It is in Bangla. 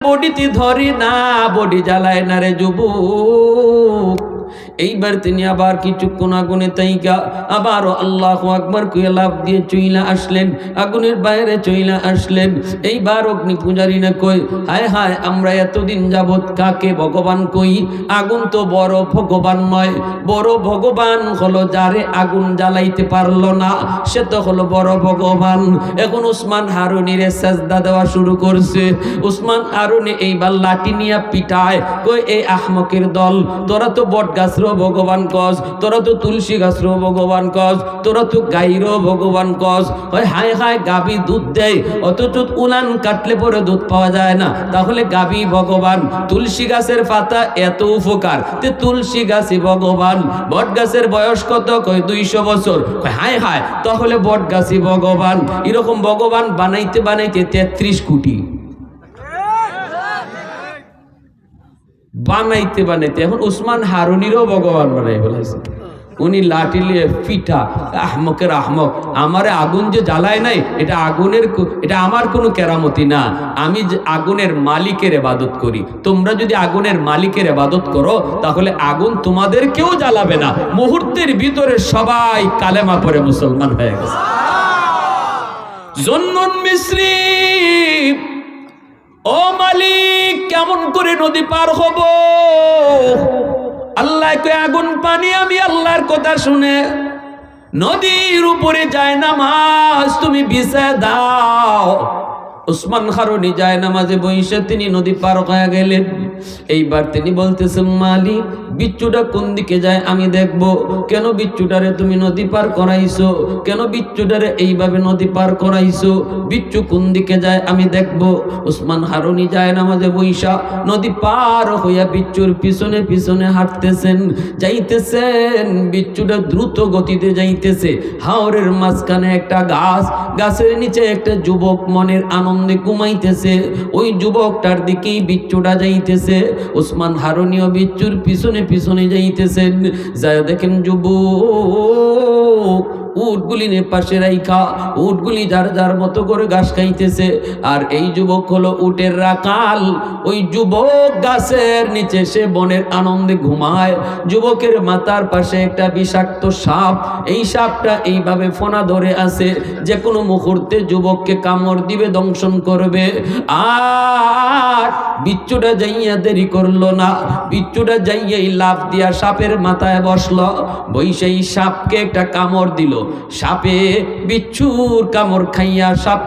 বডিতে ধরে না, বডি জ্বালায় না রে যুবক। এইবার তিনি আবার কিছুক্ষণ আগুনে তাইকা আবারও আল্লাহু আকবার কইয়া লাফ দিয়ে চইলা আসলেন, আগুনের বাইরে চইলা আসলেন। এইবার অগ্নি পূজারী না কই, হায় হায়, আমরা এতদিন যাবৎ কাকে ভগবান কই? আগুন তো বড় ভগবান নয়, বড় ভগবান হলো যারে আগুন জ্বালাইতে পারলো না, সে তো হলো বড় ভগবান। এখন উসমান হারুনির সাজদা দেওয়া শুরু করছে। উসমান হারুনি এইবার লাঠি নিয়ে পিটায়, কই এই আহমকের দল, তোরা তো বট গাছরও ভগবান কস, তোরা তো তুলসী গাছরও ভগবান কস, তোরা তো গাইরও ভগবান কস। হায় হায়, গাবি দুধ দেয় অথচ উলান কাটলে পরে দুধ পাওয়া যায় না, তাহলে গাবি ভগবান। তুলসী গাছের পাতা এত উপকার, তে তুলসী গাছই ভগবান। বট গাছের বয়স কত? কয় 200 বছর। হায় হায়, তাহলে বট গাছই ভগবান। এরকম ভগবান বানাইতে বানাইতে 33 কোটি বানাইতে বানাইতে এখন উসমান হারুনিরও ভগবান বানাই ফেলেছে। উনি লাঠি নিয়ে পিঠা, আহমকের আহমক, আমারে আগুন যে জ্বালায় নাই, এটা আগুনের, এটা আমার কোনো কেরামতি না, আমি আগুনের মালিকের ইবাদত করি। তোমরা যদি আগুনের মালিকের ইবাদত করো তাহলে আগুন তোমাদেরকেও জ্বালাবে না। মুহূর্তের ভিতরে সবাই কালেমা পড়ে মুসলমান হয়ে গেছে। জন্নুন মিসরি, ও মালিক, কেমন করে নদী পার হব? আল্লাহ কয় আগুন পানি, আমি আল্লাহর কথা শুনে নদীর উপরে যায় নামাজ তুমি বিছায় দাও। উসমান হারুনি যায় নামাজে বইসা তিনি নদী পার হয়ে গেলেন। এইবার তিনি বলতেছেন, মালিক, বিচ্ছুটা কোন দিকে যায় আমি দেখব। কেন বিচ্ছুটারে তুমি নদী পার করাইছো? কেন বিচ্ছুটারে এইভাবে নদী পার করাইছো? বিচ্ছু কোন দিকে যায় আমি দেখব। উসমান হারুনি যায় নামাজে বইসা নদী পার হইয়া বিচ্ছুর পিছনে পিছনে হাঁটতেছেন, যাইতেছেন। বিচ্ছুটা দ্রুত গতিতে যাইতেছে। হাওরের মাঝখানে একটা গাছ, গাছের নিচে একটা যুবক মনের আনন্দে ঘুমাইতেছে। ওই যুবকটার দিকেই বিচ্ছুটা যাইতেছে। উসমান হারুনিও বিচ্ছুর পিছনে পিছনে যাইতেছেন। যায় দেখেন যুবক উটগুলি পাশে রাইখা উটগুলি যার যার মতো করে ঘাস খাইতেছে। আর এই যুবক হলো উটের রাখাল। ওই যুবক গাছের নিচে সে বনের আনন্দে ঘুমায়। যুবকের মাথার পাশে একটা বিষাক্ত সাপ, এই সাপটা এইভাবে ফোনা ধরে আছে, যে কোনো মুহূর্তে যুবককে কামড় দিবে, দংশন করবে। আর বিচ্ছুটা যাইয়া দেরি করলো না, বিচ্ছুটা যাইয়া লাফ দিয়া সাপের মাথায় বসলো, বইসেই সাপকে একটা কামড় দিল। সাপে বিচ্ছুর কামড় খাইয়া সাপ